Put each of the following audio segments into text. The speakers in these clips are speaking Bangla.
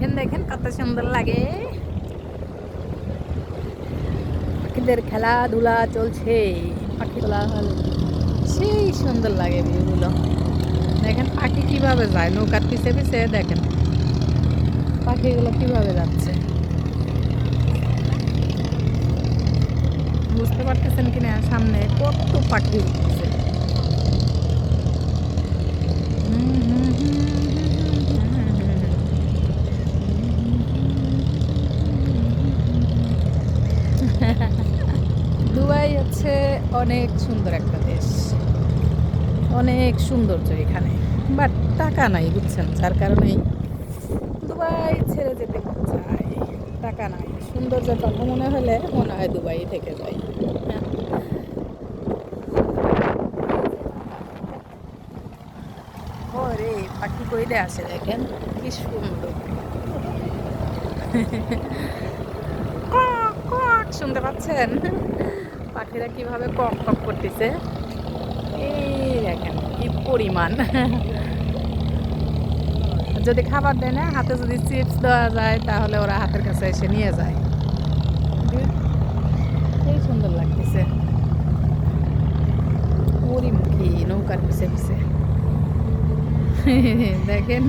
দেখেন দেখেন কত সুন্দর লাগে, পাখিদের খেলাধুলা চলছে, পাখি তোলা হল, সেই সুন্দর লাগে ভিউগুলো। দেখেন পাখি কিভাবে যায় নৌকার পিছে পিছে, দেখেন পাখিগুলো কিভাবে যাচ্ছে, বুঝতে পারতেছেন কিনা সামনে কত পাখি উঠছে। দুবাই হচ্ছে অনেক সুন্দর একটা দেশ, অনেক সৌন্দর্য এখানে, বাট টাকা নাই বুঝছেন, যার কারণেই দুবাই ছেড়ে যেতে মন চায়। টাকা নাই, সৌন্দর্যটা মনে হলে মনে হয় দুবাই থেকে যাই। ওরে পাখি কইলে আসে, দেখেন কি সুন্দর। কক কক শুনতে পাচ্ছেন পাখিরা কিভাবে কক কক করতেছে, এই দেখেন কি পরিমাণ। যদি খাবার দেয় না, হাতে যদি চিপস দেওয়া যায় তাহলে ওরা হাতের কাছে এসে নিয়ে যায়। সেই সুন্দর লাগতেছে পরিমুখী নৌকার পিছে পিছে। দেখেন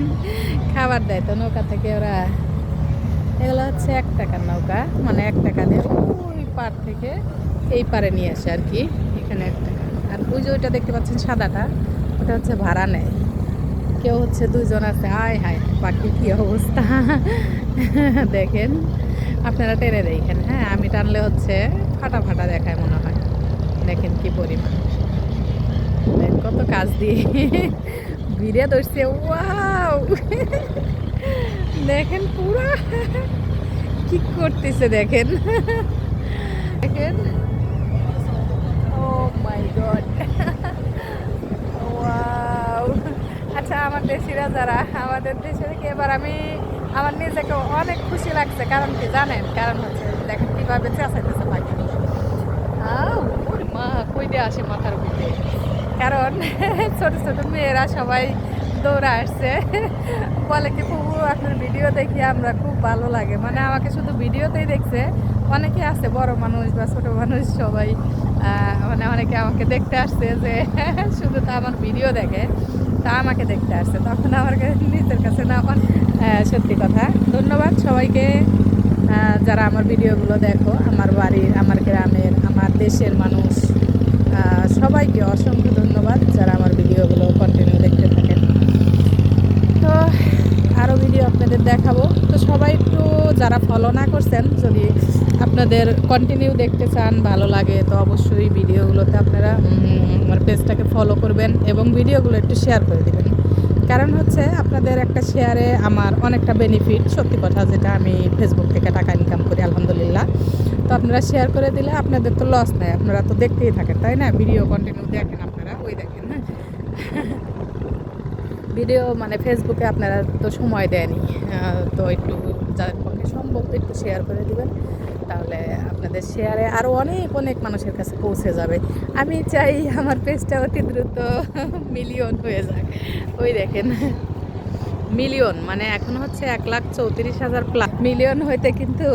খাবার দেয় তো নৌকা থেকে ওরা, এগুলো হচ্ছে 1 টাকার নৌকা, মানে 1 টাকা দিয়ে ওই পার থেকে এই পারে নিয়ে আসে আর কি, এখানে 1 টাকা। আর ওই যে ওইটা দেখতে পাচ্ছেন সাদাটা, ওটা হচ্ছে ভাড়া নেয়, কেউ হচ্ছে 2 জন আছে। হায় হায় পাখির কি অবস্থা দেখেন, আপনারা টেনে দেখেন, হ্যাঁ আমি টানলে হচ্ছে ফাটা ফাটা দেখায় মনে হয়। দেখেন কি পরিমাণ, কত কাজ দিয়ে ভিড়ে ধরছে, ওয়াও দেখেন পুরো কি করতেছে দেখেন, দেখেন ও মাই গড ওয়াও। আচ্ছা আমার দেশিরা যারা, আমাদের দেশে থেকে এবার আমি আমার নিজেকে অনেক খুশি লাগছে, কারণ কি জানেন, কারণ হচ্ছে দেখেন কীভাবে চেঁচাইতেছে পাখি। মা কই দিয়ে আসে মাথার উপরে, কারণ ছোট ছোট মেয়েরা সবাই দৌড়া আসছে, বলে কি ফুবু আপনার ভিডিও দেখি আমরা খুব ভালো লাগে, মানে আমাকে শুধু ভিডিওতেই দেখছে, অনেকে আছে বড় মানুষ বা ছোট মানুষ সবাই, মানে অনেকে আমাকে দেখতে আসছে যে শুধু তো আমার ভিডিও দেখে, তা আমাকে দেখতে আসছে, তখন আমার নিজের কাছে না সত্যি কথা। ধন্যবাদ সবাইকে যারা আমার ভিডিওগুলো দেখো, আমার বাড়ির, আমার গ্রামের, আমার দেশের মানুষ, সবাইকে অসংখ্য ধন্যবাদ যারা আমার ভিডিওগুলো কন্টিনিউ দেখতে থাকেন। তো আরও ভিডিও আপনাদের দেখাবো, তো সবাই একটু যারা ফলো না করছেন, যদি আপনাদের কন্টিনিউ দেখতে চান, ভালো লাগে, তো অবশ্যই ভিডিওগুলোতে আপনারা আমার পেজটাকে ফলো করবেন এবং ভিডিওগুলো একটু শেয়ার করে দেবেন, কারণ হচ্ছে আপনাদের একটা শেয়ারে আমার অনেকটা বেনিফিট, সত্যি কথা, যেটা আমি ফেসবুক থেকে টাকা ইনকাম করি আলহামদুলিল্লাহ। তো আপনারা শেয়ার করে দিলে আপনাদের তো লস নেই, আপনারা তো দেখতেই থাকেন তাই না, ভিডিও কন্টিনিউ দেখেন আপনারা, ওই দেখেন হ্যাঁ ভিডিও, মানে ফেসবুকে আপনারা তো সময় দেয়নি, তো একটু যাদের পক্ষে সম্ভব একটু শেয়ার করে দিবেন, তাহলে আপনাদের শেয়ারে আরও অনেক অনেক মানুষের কাছে পৌঁছে যাবে। আমি চাই আমার পেজটা অতি দ্রুত মিলিয়ন হয়ে যাক, ওই দেখেন মিলিয়ন, মানে এখন হচ্ছে 1,34,000 প্লাস, মিলিয়ন হইতে কিন্তু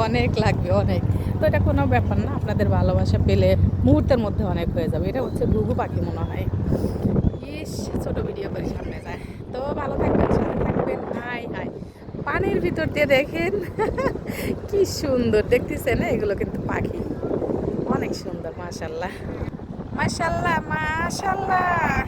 অনেক লাগবে, অনেক। তো এটা কোনো ব্যাপার না, আপনাদের ভালোবাসা পেলে মুহূর্তের মধ্যে অনেক হয়ে যাবে। এটা হচ্ছে ঘুঘু পাখি মনে হয়, ইস ছোট ভিডিও করে সামনে যায়। তো ভালো থাকবেন, সাথে থাকবেন। হাই হাই পানির ভিতর দিয়ে দেখেন কি সুন্দর দেখতেছেন, এগুলো কিন্তু পাখি, অনেক সুন্দর, মাশাল্লাহ মাশাল্লাহ মাশাল্লাহ।